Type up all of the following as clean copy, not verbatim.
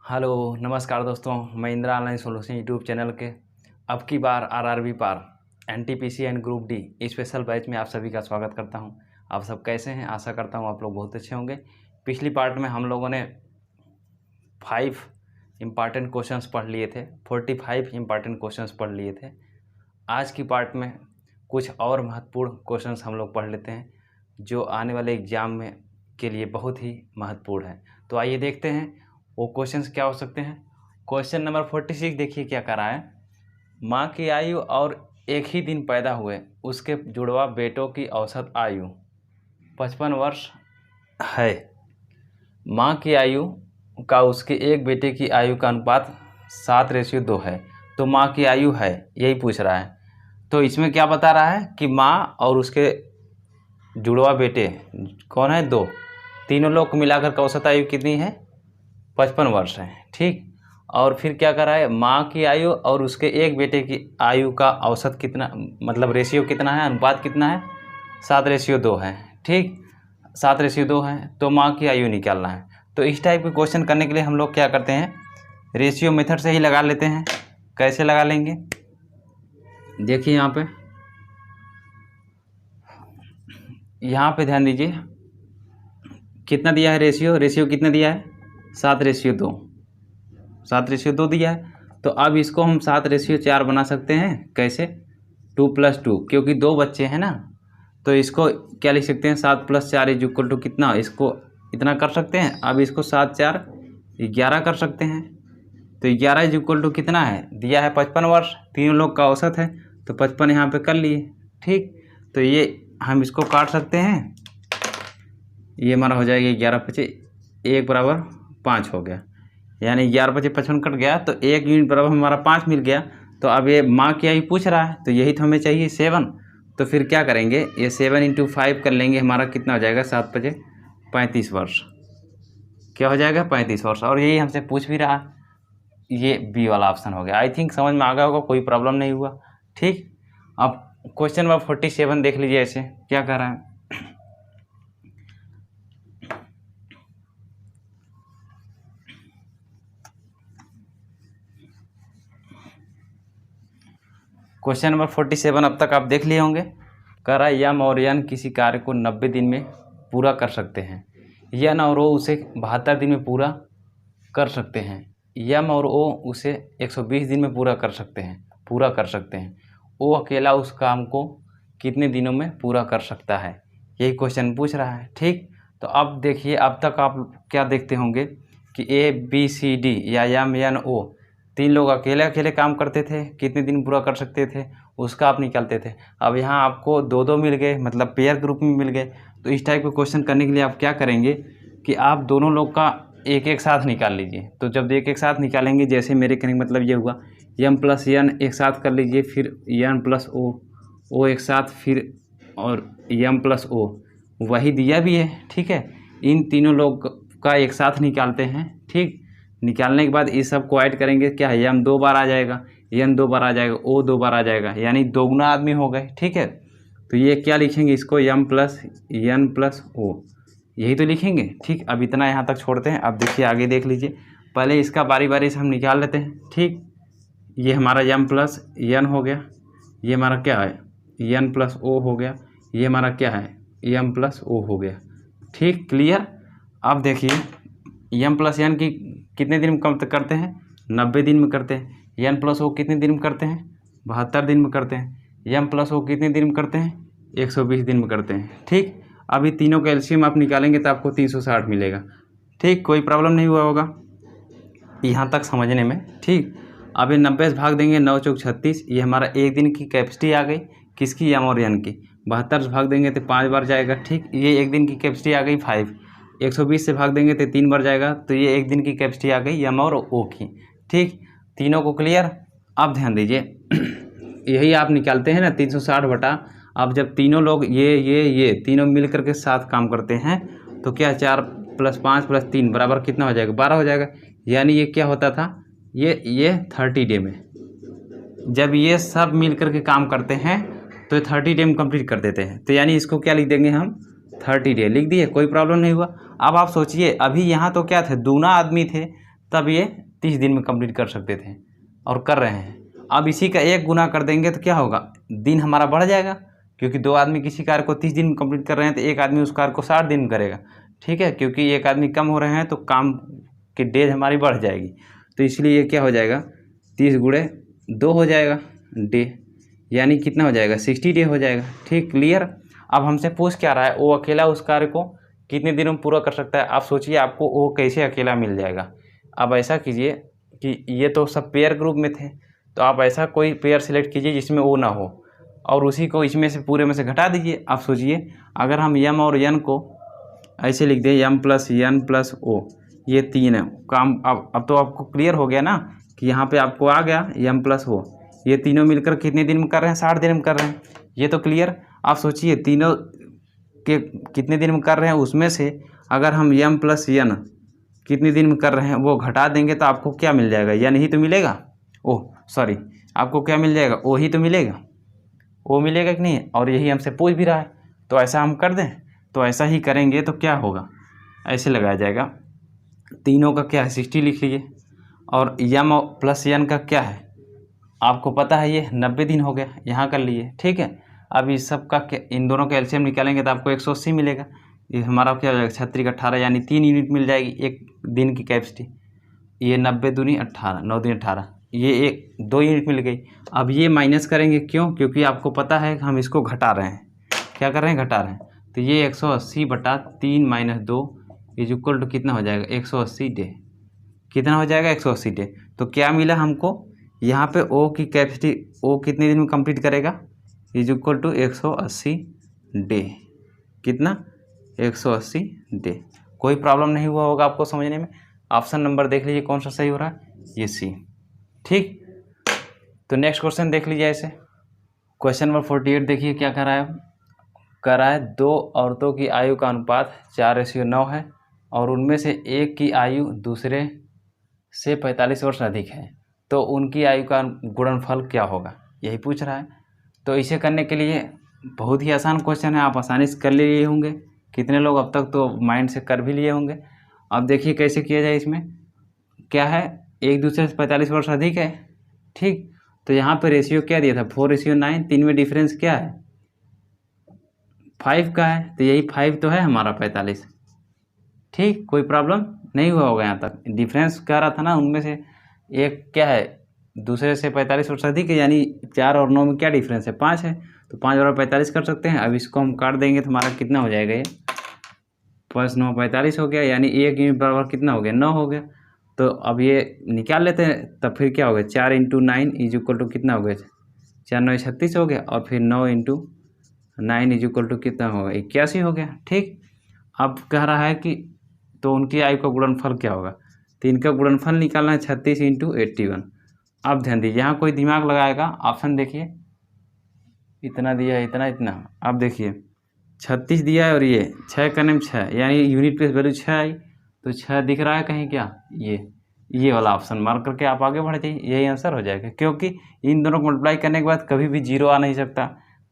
Hello नमस्कार दोस्तों, मैं Indira online solution YouTube channel के अब की बार आरआरबी पार NTPC and group D special batch में आप सभी का स्वागत करता हूं। आप सब कैसे हैं? आशा करता हूं आप लोग बहुत अच्छे होंगे। पिछली पार्ट में हम लोगों ने 5 इम्पॉर्टेंट क्वेश्चंस पढ़ लिए थे, 45 इम्पॉर्टेंट क्वेश्चंस पढ़ लिए थे। आज की पार्ट में कुछ और महत्वपूर्ण क्वेश्चंस हम लोग पढ़ लेते हैं जो आने वाले एग्ज़ाम में के लिए बहुत ही महत्वपूर्ण है। तो आइए देखते हैं वो क्वेश्चंस क्या हो सकते हैं। क्वेश्चन नंबर 46 देखिए क्या कर रहा है। माँ की आयु और एक ही दिन पैदा हुए उसके जुड़वा बेटों की औसत आयु 55 वर्ष है। माँ की आयु का उसके एक बेटे की आयु का अनुपात 7:2 है। तो माँ की आयु है, यही पूछ रहा है। तो इसमें क्या बता रहा है कि माँ और उसके जुड़वा बेटे कौन है? 2। तीनों लोग को मिलाकर का औसत आयु कितनी है? 55 वर्ष है। ठीक। और फिर क्या कर रहा है? माँ की आयु और उसके एक बेटे की आयु का औसत कितना, मतलब रेशियो कितना है, अनुपात कितना है? 7:2 है। ठीक, 7:2 है। तो माँ की आयु निकालना है। तो इस टाइप के क्वेश्चन करने के लिए हम लोग क्या करते हैं, रेशियो मेथड से ही लगा लेते हैं। कैसे लगा लेंगे देखिए, यहाँ पे ध्यान दीजिए कितना दिया है रेशियो कितना दिया है? 7:2, 7:2 दिया है। तो अब इसको हम 7:4 बना सकते हैं। कैसे? 2 + 2, क्योंकि 2 बच्चे हैं ना, तो इसको क्या लिख सकते हैं? 7 + 4 = कितना? इसको इतना कर सकते हैं। अब इसको 7 × 4 = 11 कर सकते हैं। तो 11 = कितना है? दिया है 55 वर्ष, तीनों लोग का औसत है, तो 55 यहाँ पे कर लिए। ठीक, तो ये हम इसको काट सकते हैं। ये हमारा हो जाएगा 11 × 5 1 = 5 हो गया, यानी 11 × 5 55 कट गया, तो 1 यूनिट बराबर हमारा 5 मिल गया। तो अब ये माँ की आयु पूछ रहा है, तो यही तो हमें चाहिए 7। तो फिर क्या करेंगे, ये 7 × 5 कर लेंगे, हमारा कितना हो जाएगा? 7 × 5 = 35 वर्ष। क्या हो जाएगा? 35 वर्ष। और यही हमसे पूछ भी रहा, ये बी वाला ऑप्शन हो गया। आई थिंक समझ में आ गया होगा, कोई प्रॉब्लम नहीं हुआ। ठीक, अब क्वेश्चन नंबर 47 देख लीजिए। ऐसे क्या कह रहा है, क्वेश्चन नंबर 47 अब तक आप देख लिए होंगे। कह रहा है यम और यन किसी कार्य को 90 दिन में पूरा कर सकते हैं। यन और ओ उसे 72 दिन में पूरा कर सकते हैं। यम और ओ उसे 120 दिन में पूरा कर सकते हैं। ओ अकेला उस काम को कितने दिनों में पूरा कर सकता है? यही क्वेश्चन पूछ रहा है। ठीक, तो अब देखिए, अब तक आप क्या देखते होंगे कि ए बी सी डी या यम यन ओ 3 लोग अकेले अकेले काम करते थे, कितने दिन पूरा कर सकते थे उसका आप निकालते थे। अब यहाँ आपको 2-2 मिल गए, मतलब पेयर ग्रुप में मिल गए। तो इस टाइप के क्वेश्चन करने के लिए आप क्या करेंगे कि आप दोनों लोग का एक साथ निकाल लीजिए। तो जब एक साथ निकालेंगे, जैसे मेरे कहने का मतलब ये हुआ, यम प्लस यन एक साथ कर लीजिए, फिर यन प्लस ओ एक साथ, फिर और यम प्लस ओ वही दिया भी है। ठीक है, इन तीनों लोग का एक साथ निकालते हैं। ठीक, निकालने के बाद इस सब को ऐड करेंगे, क्या है? यम 2 बार आ जाएगा, यन 2 बार आ जाएगा, ओ 2 बार आ जाएगा, यानी दोगुना आदमी हो गए। ठीक है, तो ये क्या लिखेंगे इसको? यम प्लस यन प्लस ओ, यही तो लिखेंगे। ठीक, अब इतना यहाँ तक छोड़ते हैं। अब देखिए आगे देख लीजिए, पहले इसका बारी बारी से हम निकाल लेते हैं। ठीक, ये हमारा यम प्लस यन हो गया, ये हमारा क्या है? यन प्लस ओ हो गया, ये हमारा क्या है? यम प्लस ओ हो गया। ठीक, क्लियर। अब देखिए यम प्लस यन की कितने दिन में करते हैं? 90 दिन में करते हैं। यन प्लस ओ कितने दिन में करते हैं? 72 दिन में करते हैं। यम प्लस ओ कितने दिन में करते हैं? 120 दिन में करते हैं। ठीक, अभी तीनों का एलसीएम आप निकालेंगे तो आपको 360 मिलेगा। ठीक, कोई प्रॉब्लम नहीं हुआ होगा यहाँ तक समझने में। ठीक, अब ये 90 से भाग देंगे, 9 × 4 = 36। ये हमारा एक दिन की कैपेसिटी आ गई, किसकी? यम और यन की। 72 से भाग देंगे तो 5 बार जाएगा। ठीक, ये एक दिन की कैपेसिटी आ गई 5। 120 से भाग देंगे तो 3 बार जाएगा, तो ये एक दिन की कैपेसिटी आ गई यम और ओ की। ठीक, तीनों को क्लियर। अब ध्यान दीजिए यही आप निकालते हैं ना 360 बटा, अब जब तीनों लोग ये तीनों मिल करके साथ काम करते हैं, तो क्या 4 + 5 + 3 बराबर कितना हो जाएगा? 12 हो जाएगा। यानी ये क्या होता था, ये 30 डे में, जब ये सब मिल करके काम करते हैं तो 30 डे में कंप्लीट कर देते हैं। तो यानी इसको क्या लिख देंगे हम? 30 डे लिख दिए, कोई प्रॉब्लम नहीं हुआ। अब आप सोचिए, अभी यहाँ तो क्या थे? दूना आदमी थे, तब ये 30 दिन में कंप्लीट कर सकते थे और कर रहे हैं। अब इसी का 1 गुना कर देंगे तो क्या होगा, दिन हमारा बढ़ जाएगा, क्योंकि 2 आदमी किसी कार्य को 30 दिन में कंप्लीट कर रहे हैं तो एक आदमी उस कार्य को 60 दिन में करेगा। ठीक है, क्योंकि एक आदमी कम हो रहे हैं तो काम की डेज हमारी बढ़ जाएगी, तो इसलिए ये क्या हो जाएगा, 30 गुणे 2 हो जाएगा डे, यानी कितना हो जाएगा, 60 डे हो जाएगा। ठीक, क्लियर। अब हमसे पूछ क्या रहा है, वो अकेला उस कार्य को कितने दिनों में पूरा कर सकता है। आप सोचिए आपको वो कैसे अकेला मिल जाएगा। अब ऐसा कीजिए कि ये तो सब पेयर ग्रुप में थे, तो आप ऐसा कोई पेयर सिलेक्ट कीजिए जिसमें वो ना हो और उसी को इसमें से पूरे में से घटा दीजिए। आप सोचिए अगर हम यम और एन को ऐसे लिख दें, यम प्लस एन प्लस ओ, ये 3 है काम। अब तो आपको क्लियर हो गया ना कि यहाँ पे आपको आ गया यम प्लस ओ, ये तीनों मिलकर कितने दिन में कर रहे हैं, 60 दिन में कर रहे हैं। ये तो क्लियर। आप सोचिए तीनों के कितने दिन में कर रहे हैं, उसमें से अगर हम यम प्लस एन कितने दिन में कर रहे हैं वो घटा देंगे तो आपको क्या मिल जाएगा, एन ही तो मिलेगा। ओह सॉरी, आपको क्या मिल जाएगा, ओ ही तो मिलेगा, ओ मिलेगा कि नहीं। और यही हमसे पूछ भी रहा है, तो ऐसा हम कर दें। तो ऐसा ही करेंगे तो क्या होगा, ऐसे लगाया जाएगा, तीनों का क्या है 60 लिख लीजिए, और यम प्लस एन का क्या है आपको पता है, ये 90 दिन हो गया, यहाँ कर लिए। ठीक है, अब इस सब का इन दोनों का एलसीएम निकालेंगे तो आपको 180 मिलेगा। ये हमारा क्या हो जाएगा, 36 18, यानी 3 यूनिट मिल जाएगी एक दिन की कैपेसिटी। ये 90 दूनी 18, 9 दूनी 18, ये 2 यूनिट मिल गई। अब ये माइनस करेंगे, क्यों, क्योंकि आपको पता है हम इसको घटा रहे हैं। क्या कर रहे हैं, घटा रहे हैं। तो ये 180/3 - 2 इज इक्वल टू कितना हो जाएगा, 180 डे। कितना हो जाएगा, 180 डे। तो क्या मिला हमको, यहाँ पे ओ की कैपेसिटी, ओ कितने दिन में कंप्लीट करेगा, इज इक्वल टू 180 डे। कितना, 180 डे। कोई प्रॉब्लम नहीं हुआ होगा आपको समझने में। ऑप्शन नंबर देख लीजिए कौन सा सही हो रहा है, ये सी। ठीक, तो नेक्स्ट क्वेश्चन देख लीजिए ऐसे। क्वेश्चन नंबर 48 देखिए क्या कर रहा है, कर रहा है 2 औरतों की आयु का अनुपात 4:9 है और उनमें से एक की आयु दूसरे से 45 वर्ष अधिक है, तो उनकी आयु का गुणनफल क्या होगा, यही पूछ रहा है। तो इसे करने के लिए बहुत ही आसान क्वेश्चन है, आप आसानी से कर लिए होंगे। कितने लोग अब तक तो माइंड से कर भी लिए होंगे। अब देखिए कैसे किया जाए। इसमें क्या है, एक दूसरे से 45 वर्ष अधिक है। ठीक, तो यहाँ पे रेशियो क्या दिया था, 4:9। 3 में डिफरेंस क्या है, 5 का है, तो यही 5 तो है हमारा 45। ठीक, कोई प्रॉब्लम नहीं हुआ होगा यहाँ तक। डिफरेंस कह रहा था ना, उनमें से एक क्या है दूसरे से 45 वर्ष अधिक है, यानी 4 और 9 में क्या डिफरेंस है, 5 है, तो 5 और 45 कर सकते हैं। अब इसको हम काट देंगे तो हमारा कितना हो जाएगा, ये 5 9 45 हो गया, यानी एक यूनिट बराबर कितना हो गया, 9 हो गया। तो अब ये निकाल लेते हैं, तब फिर क्या हो गया, 4 × 9 इज इक्वल टू कितना हो गया, 4 9 36 हो गया, और फिर 9 × 9 इज इक्वल टू कितना होगा, 81 हो गया। ठीक, अब कह रहा है कि तो उनकी आयु का गुणनफल क्या होगा, तो इनका गुणनफल निकालना है 36 × 81। अब ध्यान दीजिए, यहाँ कोई दिमाग लगाएगा, ऑप्शन देखिए, इतना दिया है, इतना इतना। अब देखिए 36 दिया है और ये 6 का नेम 6, यानी यूनिट प्लेस वैल्यू 6 आई, तो 6 दिख रहा है कहीं क्या, ये वाला ऑप्शन मार्क करके आप आगे बढ़ जाइए, यही आंसर हो जाएगा। क्योंकि इन दोनों को मल्टीप्लाई करने के बाद कभी भी 0 आ नहीं सकता,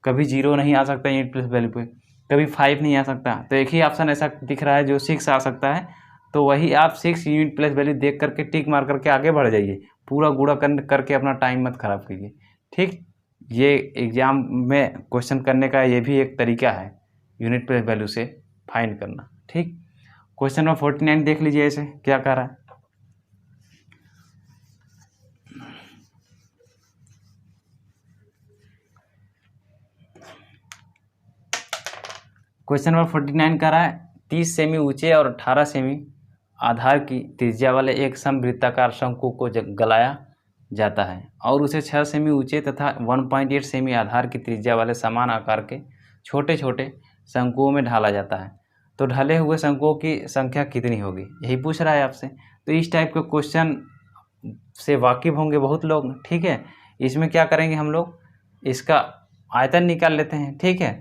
कभी 0 नहीं आ सकता यूनिट प्लेस वैल्यू पे, कभी 5 नहीं आ सकता। तो एक ही ऑप्शन ऐसा दिख रहा है जो 6 आ सकता है, तो वही आप 6 यूनिट प्लेस वैल्यू देख करके टिक मार करके आगे बढ़ जाइए। पूरा गुणा करके अपना टाइम मत खराब कीजिए। ठीक, ये एग्ज़ाम में क्वेश्चन करने का ये भी एक तरीका है, यूनिट प्लेस वैल्यू से फाइंड करना। ठीक, क्वेश्चन नंबर 49 देख लीजिए ऐसे क्या कह रहा है। क्वेश्चन नंबर 49 कह रहा है 30 सेमी ऊंचे और 18 सेमी आधार की त्रिज्या वाले एक समवृत्ताकार शंकु को गलाया जाता है और उसे 6 सेमी ऊंचे तथा 1.8 सेमी आधार की त्रिज्या वाले समान आकार के छोटे छोटे शंकुओं में ढाला जाता है, तो ढले हुए शंकुओं की संख्या कितनी होगी, यही पूछ रहा है आपसे। तो इस टाइप के क्वेश्चन से वाकिफ़ होंगे बहुत लोग। ठीक है, इसमें क्या करेंगे हम लोग, इसका आयतन निकाल लेते हैं। ठीक है,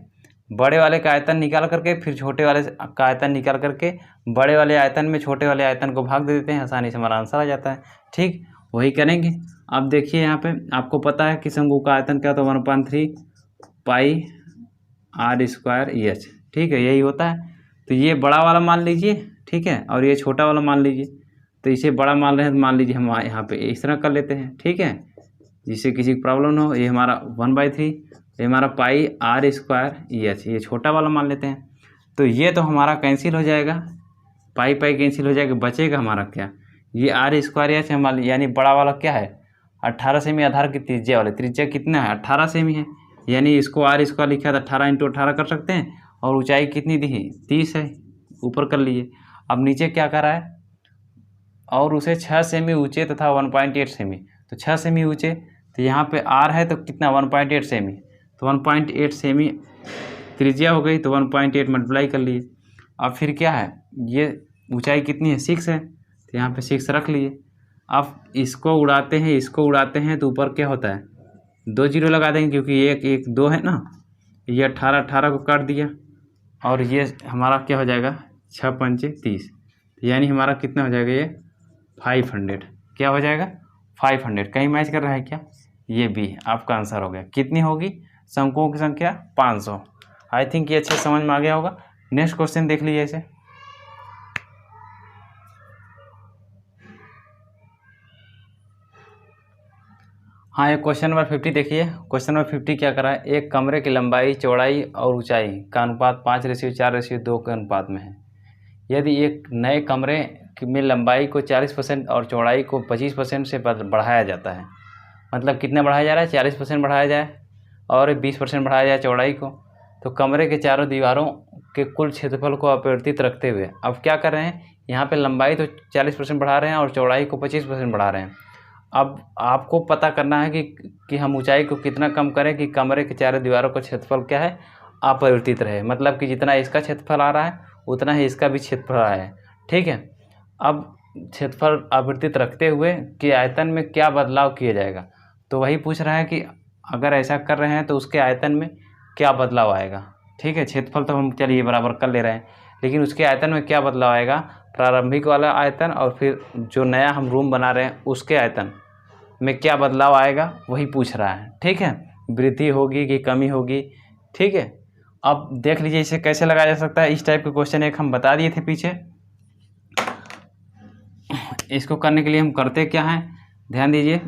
बड़े वाले का आयतन निकाल करके फिर छोटे वाले का आयतन निकाल करके बड़े वाले आयतन में छोटे वाले आयतन को भाग दे देते हैं, आसानी से हमारा आंसर आ जाता है। ठीक, वही करेंगे। अब देखिए यहाँ पे आपको पता है कि शंकु का आयतन क्या होता है, 1/3 पाई r²h। ठीक है, यही होता है। तो ये बड़ा वाला मान लीजिए, ठीक है, और ये छोटा वाला मान लीजिए। तो इसे बड़ा मान रहे हैं, तो मान लीजिए हम यहाँ पे इस तरह कर लेते हैं, ठीक है, जिससे किसी की प्रॉब्लम ना हो। ये हमारा 1/3, ये हमारा पाई r² एच, ये छोटा वाला मान लेते हैं। तो ये तो हमारा कैंसिल हो जाएगा, पाई पाई कैंसिल हो जाएगा, बचेगा हमारा क्या, ये r² एच हमारा, यानी बड़ा वाला क्या है 18 सेमी आधार की त्रिज्या वाले, त्रिज्या कितना है 18 सेमी है, यानी इसको r² लिखा था 18 × 18 कर सकते हैं। और ऊंचाई कितनी दी है 30 है, ऊपर कर लिए। अब नीचे क्या कर रहा है, और उसे 6 सेमी ऊंचे तथा 1.8 सेमी, तो 6 सेमी ऊंचे, तो यहाँ पे r है तो कितना 1.8 सेमी, तो 1.8 सेमी त्रिज्या हो गई, तो 1.8 मल्टीप्लाई कर लिए। अब फिर क्या है, ये ऊंचाई कितनी है 6 है, तो यहाँ पे 6 रख लिए। अब इसको उड़ाते हैं, इसको उड़ाते हैं, तो ऊपर क्या होता है 2 जीरो लगा देंगे, क्योंकि 1 1 2 है ना। ये 18 18 को काट दिया, और ये हमारा क्या हो जाएगा 6 पंचे 30, यानी हमारा कितना हो जाएगा ये 500, क्या हो जाएगा 500। कहीं मैच कर रहा है क्या, ये भी आपका आंसर हो गया। कितनी होगी शंकुओं की संख्या 500। आई थिंक ये अच्छे समझ में आ गया होगा। नेक्स्ट क्वेश्चन देख लीजिए इसे। हाँ, ये क्वेश्चन नंबर 50 देखिए। क्वेश्चन नंबर 50 क्या कर रहा है, एक कमरे की लंबाई, चौड़ाई और ऊंचाई का अनुपात 5:4:2 के अनुपात में है। यदि एक नए कमरे में लंबाई को 40% और चौड़ाई को 25% से बढ़ाया जाता है, मतलब कितना बढ़ाया जा रहा है 40% बढ़ाया जाए और 20% बढ़ाया जाए चौड़ाई को, तो कमरे के चारों दीवारों के कुल क्षेत्रफल को अपरिवर्तित रखते हुए अब क्या कर रहे हैं, यहाँ पे लंबाई तो 40% बढ़ा रहे हैं और चौड़ाई को 25% बढ़ा रहे हैं। अब आपको पता करना है कि हम ऊंचाई को कितना कम करें कि कमरे के चारों दीवारों का क्षेत्रफल क्या है अपरिवर्तित रहे, मतलब कि जितना इसका क्षेत्रफल आ रहा है उतना ही इसका भी क्षेत्रफल आ रहा है, ठीक है। अब क्षेत्रफल अपरिवर्तित रखते हुए कि आयतन में क्या बदलाव किया जाएगा, तो वही पूछ रहा है कि अगर ऐसा कर रहे हैं तो उसके आयतन में क्या बदलाव आएगा, ठीक है। क्षेत्रफल तो हम चलिए बराबर कर ले रहे हैं, लेकिन उसके आयतन में क्या बदलाव आएगा, प्रारंभिक वाला आयतन और फिर जो नया हम रूम बना रहे हैं उसके आयतन में क्या बदलाव आएगा वही पूछ रहा है, ठीक है। वृद्धि होगी कि कमी होगी, ठीक है। अब देख लीजिए इसे कैसे लगाया जा सकता है। इस टाइप के क्वेश्चन एक हम बता दिए थे पीछे। इसको करने के लिए हम करते क्या हैं, ध्यान दीजिए।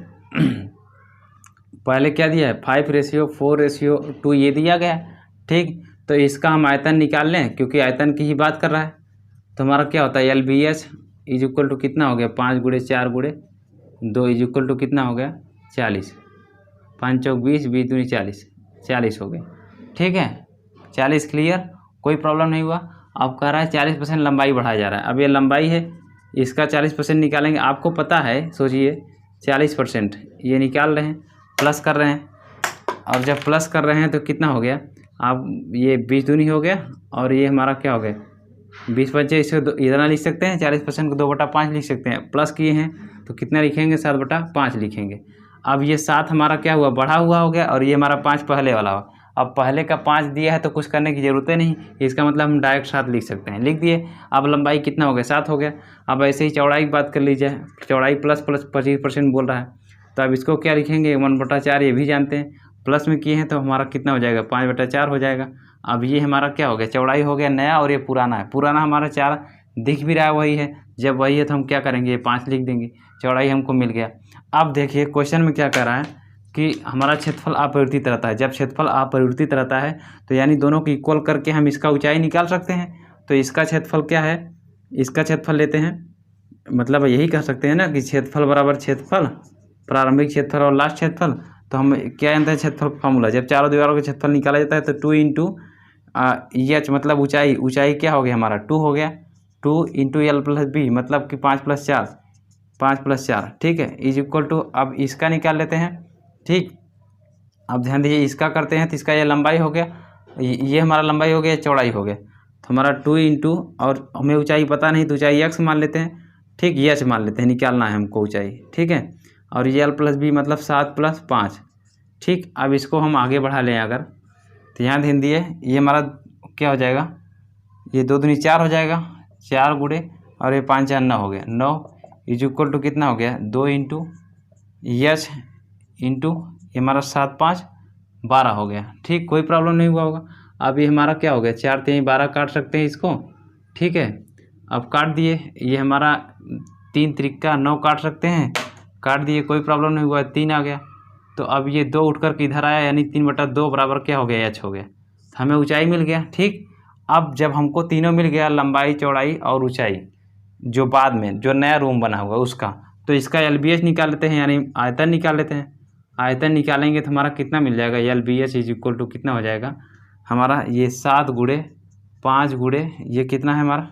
पहले क्या दिया है 5:4:2 ये दिया गया है, ठीक। तो इसका हम आयतन निकाल लें, क्योंकि आयतन की ही बात कर रहा है। तो हमारा क्या होता है LBH = कितना हो गया 5 × 4 × 2 = कितना हो गया 40, 5 चौक 20, 20 दूनी 40, 40 हो गए, ठीक है। 40 क्लियर, कोई प्रॉब्लम नहीं हुआ। अब कह रहा है 40% लंबाई बढ़ाया जा रहा है। अब ये लंबाई है, इसका 40% निकालेंगे। आपको पता है, सोचिए 40% ये निकाल रहे हैं, प्लस कर रहे हैं, और जब प्लस कर रहे हैं तो कितना हो गया, आप ये 20 दूनी हो गया, और ये हमारा क्या हो गया 20 बचे। इसे इतना लिख सकते हैं, 40% को 2/5 लिख सकते हैं। प्लस किए हैं तो कितना लिखेंगे 7/5 लिखेंगे। अब ये 7 हमारा क्या हुआ बढ़ा हुआ हो गया, और ये हमारा 5 पहले वाला हुआ। अब पहले का 5 दिया है तो कुछ करने की ज़रूरत नहीं, इसका मतलब हम डायरेक्ट 7 लिख सकते हैं, लिख दिए। अब लंबाई कितना हो गया 7 हो गया। अब ऐसे ही चौड़ाई की बात कर लीजिए, चौड़ाई प्लस 25% बोल रहा है, तो अब इसको क्या लिखेंगे 1/4, ये भी जानते हैं। प्लस में किए हैं तो हमारा कितना हो जाएगा 5/4 हो जाएगा। अब ये हमारा क्या हो गया चौड़ाई हो गया नया, और ये पुराना है। पुराना हमारा 4 दिख भी रहा है वही है, जब वही है तो हम क्या करेंगे ये 5 लिख देंगे, चौड़ाई हमको मिल गया। अब देखिए क्वेश्चन में क्या कह रहा है कि हमारा क्षेत्रफल अपरिवर्तित रहता है। जब क्षेत्रफल अपरिवर्तित रहता है तो यानी दोनों को इक्वल करके हम इसका ऊंचाई निकाल सकते हैं। तो इसका क्षेत्रफल क्या है, इसका क्षेत्रफल लेते हैं, मतलब यही कह सकते हैं ना कि क्षेत्रफल बराबर क्षेत्रफल, प्रारंभिक क्षेत्रफल और लास्ट क्षेत्रफल। तो हम क्या जानते हैं क्षेत्रफल फार्मूला, जब चारों दीवारों का क्षेत्रफल निकाला जाता है तो 2 × H मतलब ऊंचाई, ऊंचाई क्या हो गया हमारा 2 हो गया, 2 × L + B मतलब कि 5 + 4, 5 + 4, ठीक है, = अब इसका निकाल लेते हैं, ठीक। अब ध्यान दीजिए इसका करते हैं तो इसका ये लंबाई हो गया, ये हमारा लंबाई हो गया, चौड़ाई हो गया। तो हमारा 2 और हमें ऊंचाई पता नहीं तो ऊंचाई x मान लेते हैं, ठीक, H मान लेते हैं, निकालना है हमको ऊंचाई, ठीक है। और ये L + B मतलब 7 + 5, ठीक। अब इसको हम आगे बढ़ा लें अगर, तो यहाँ ध्यान दिए ये हमारा क्या हो जाएगा, ये 2 दूनी 4 हो जाएगा, 4 गुणे और ये 5 4 9 हो गया, 9 = कितना हो गया 2 × H ये हमारा 7 5 12 हो गया, ठीक, कोई प्रॉब्लम नहीं हुआ होगा। अब ये हमारा क्या हो गया 4 3 12 काट सकते हैं इसको, ठीक है। अब काट दिए, ये हमारा 3 त्रिका 9 काट सकते हैं, काट दिए, कोई प्रॉब्लम नहीं हुआ, 3 आ गया। तो अब ये 2 उठ कर के इधर आया, यानी 3/2 बराबर क्या हो गया, h हो गया। तो हमें ऊंचाई मिल गया। ठीक, अब जब हमको तीनों मिल गया, लंबाई, चौड़ाई और ऊंचाई, जो बाद में जो नया रूम बना हुआ उसका, तो इसका LBH निकाल लेते हैं, यानी आयतन निकाल लेते हैं। आयतन निकालेंगे तो हमारा कितना मिल जाएगा, LBH इज इक्वल टू कितना हो जाएगा हमारा, ये 7 गुणे 5 गुणे ये कितना है हमारा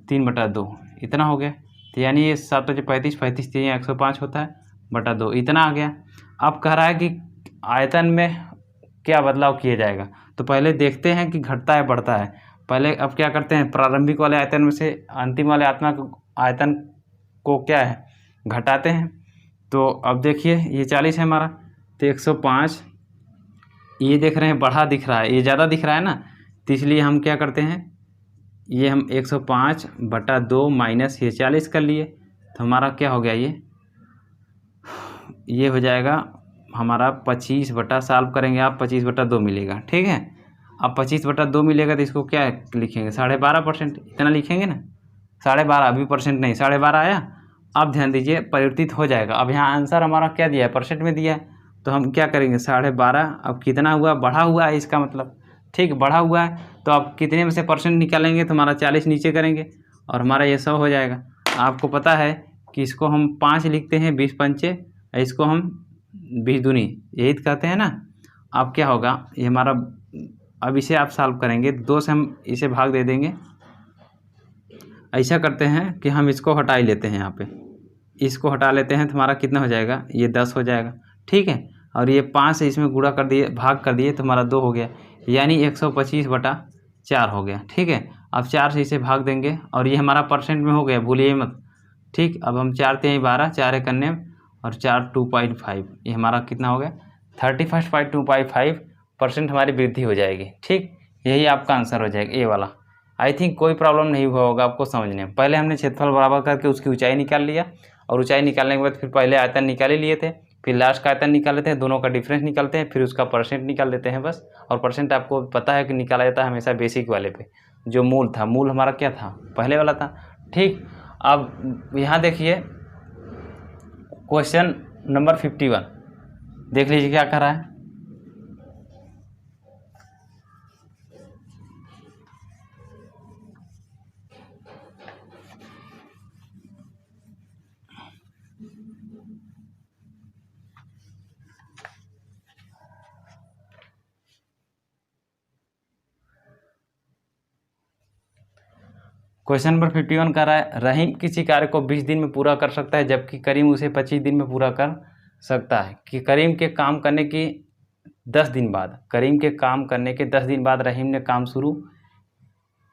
3/2, इतना हो गया। तो यानी ये 7 × 35, 35 3 105 होता है बटा 2, इतना आ गया। अब कह रहा है कि आयतन में क्या बदलाव किया जाएगा, तो पहले देखते हैं कि घटता है बढ़ता है। पहले अब क्या करते हैं, प्रारंभिक वाले आयतन में से अंतिम वाले आयतन को क्या है घटाते हैं। तो अब देखिए ये 40 है हमारा, तो 105, ये देख रहे हैं बढ़ा दिख रहा है, ये ज़्यादा दिख रहा है ना, तो इसलिए हम क्या करते हैं, ये हम 105/2 माइनस ये 40 कर लिए, तो हमारा क्या हो गया, ये हो जाएगा हमारा 25 सॉल्व करेंगे आप 25/2 मिलेगा। ठीक है, अब 25/2 मिलेगा तो इसको क्या लिखेंगे 12.5%, इतना लिखेंगे ना, 12.5 अभी परसेंट नहीं, 12.5 आया। अब ध्यान दीजिए परिवर्तित हो जाएगा। अब यहाँ आंसर हमारा क्या दिया है, परसेंट में दिया है, तो हम क्या करेंगे 12.5, अब कितना हुआ, बढ़ा हुआ है इसका मतलब। ठीक, बढ़ा हुआ है, तो अब कितने में से परसेंट निकालेंगे, तो हमारा 40 नीचे करेंगे और हमारा ये 100 हो जाएगा। आपको पता है कि इसको हम 5 लिखते हैं, 20 पंचे, इसको हम 20 दूनी, यही तो कहते हैं ना। अब क्या होगा, ये हमारा, अब इसे आप सॉल्व करेंगे, 2 से हम इसे भाग दे देंगे। ऐसा करते हैं कि हम इसको हटा ही लेते हैं, यहाँ पे इसको हटा लेते हैं, तो हमारा कितना हो जाएगा, ये 10 हो जाएगा। ठीक है, और ये 5 से इसमें गुणा कर दिए, भाग कर दिए, तो हमारा 2 हो गया, यानी 125/4 हो गया। ठीक है, अब 4 से इसे भाग देंगे और ये हमारा परसेंट में हो गया, भूलिए मत। ठीक, अब हम 4 × 12, 4 करने और 4 2.5, ये हमारा कितना हो गया 31.255% हमारी वृद्धि हो जाएगी। ठीक, यही आपका आंसर हो जाएगा, ए वाला। आई थिंक कोई प्रॉब्लम नहीं हुआ होगा आपको समझने में। पहले हमने क्षेत्रफल बराबर करके उसकी ऊंचाई निकाल लिया, और ऊंचाई निकालने के बाद फिर पहले आयतन निकाल ही लिए थे, फिर लास्ट का आयतन निकाल लेते हैं, दोनों का डिफरेंस निकालते हैं, फिर उसका परसेंट निकाल देते हैं बस। और परसेंट आपको पता है कि निकाला जाता है हमेशा बेसिक वाले पे, जो मूल था, मूल हमारा क्या था, पहले वाला था। ठीक, अब यहाँ देखिए क्वेश्चन नंबर 51, देख लीजिए क्या कर रहा है। क्वेश्चन नंबर 51 कर रहा है, रहीम किसी कार्य को 20 दिन में पूरा कर सकता है, जबकि करीम उसे 25 दिन में पूरा कर सकता है। कि करीम के काम करने के 10 दिन बाद, करीम के काम करने के 10 दिन बाद रहीम ने काम शुरू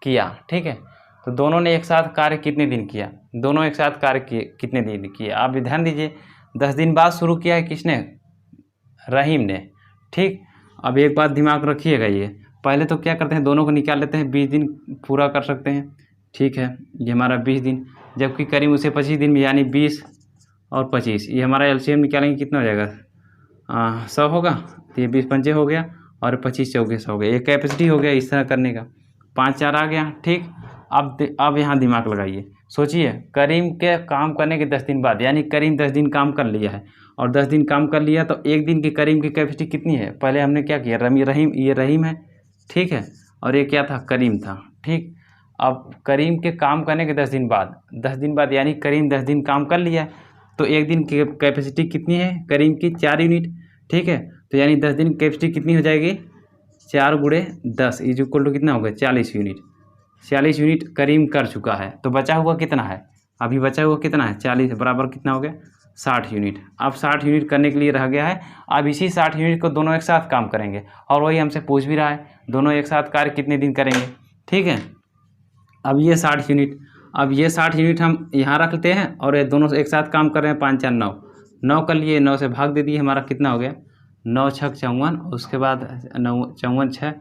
किया। ठीक है, तो दोनों ने एक साथ कार्य कितने दिन किया, दोनों एक साथ कार्य किए कितने दिन किए, आप ध्यान दीजिए। 10 दिन बाद शुरू किया है किसने, रहीम ने। ठीक, अब एक बात दिमाग रखिएगा, ये पहले तो क्या करते हैं, दोनों को निकाल लेते हैं, 20 दिन पूरा कर सकते हैं। ठीक है, ये हमारा 20 दिन, जबकि करीम उसे 25 दिन में, यानी 20 और 25, ये हमारा एलसीएम निकालेंगे कितना हो जाएगा 100 होगा, तो ये 20 पंचे हो गया और 25 चौके 100 हो गया, ये कैपेसिटी हो गया इस तरह करने का, 5 4 आ गया। ठीक, अब यहाँ दिमाग लगाइए, सोचिए करीम के काम करने के 10 दिन बाद, यानी करीम 10 दिन काम कर लिया है, और 10 दिन काम कर लिया तो एक दिन की करीम की कैपेसिटी कितनी है, पहले हमने क्या किया, रहीम, ये रहीम है। ठीक है, और ये क्या था, करीम था। ठीक, अब करीम के काम करने के 10 दिन बाद, 10 दिन बाद यानी करीम 10 दिन काम कर लिया, तो एक दिन की कैपेसिटी कितनी है करीम की, 4 यूनिट। ठीक है, तो यानी 10 दिन कैपेसिटी कितनी हो जाएगी, 4 × 10 इज इक्वल टू कितना होगा 40 यूनिट। 40 यूनिट करीम कर चुका है, तो बचा हुआ कितना है, अभी बचा हुआ कितना है 40 बराबर कितना हो गया 60 यूनिट। अब 60 यूनिट करने के लिए रह गया है, अब इसी 60 यूनिट को दोनों एक साथ काम करेंगे, और वही हमसे पूछ भी रहा है दोनों एक साथ कार्य कितने दिन करेंगे। ठीक है, अब ये 60 यूनिट, अब ये 60 यूनिट हम यहाँ रखते हैं, और ये दोनों एक साथ काम कर रहे हैं, 5 4 9, 9 कर लिए, 9 से भाग दे दिए, हमारा कितना हो गया 9 6 54, उसके बाद 9 54 6,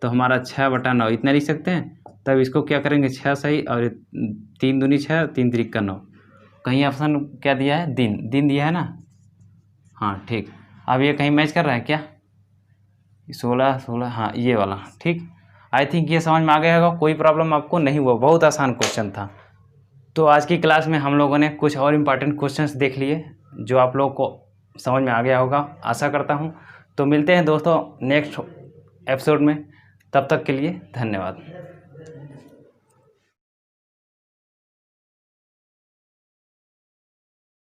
तो हमारा 6/9 इतना लिख सकते हैं। तब इसको क्या करेंगे 6 सही, और 3 दूनी 6, 3 3 9, कहीं ऑप्शन क्या दिया है, दिन दिया है ना। हाँ ठीक, अब ये कहीं मैच कर रहा है क्या, 16 हाँ ये वाला। ठीक, आई थिंक ये समझ में आ गया होगा, कोई प्रॉब्लम आपको नहीं हुआ, बहुत आसान क्वेश्चन था। तो आज की क्लास में हम लोगों ने कुछ और इम्पॉर्टेंट क्वेश्चंस देख लिए जो आप लोगों को समझ में आ गया होगा, आशा करता हूँ। तो मिलते हैं दोस्तों नेक्स्ट एपिसोड में, तब तक के लिए धन्यवाद।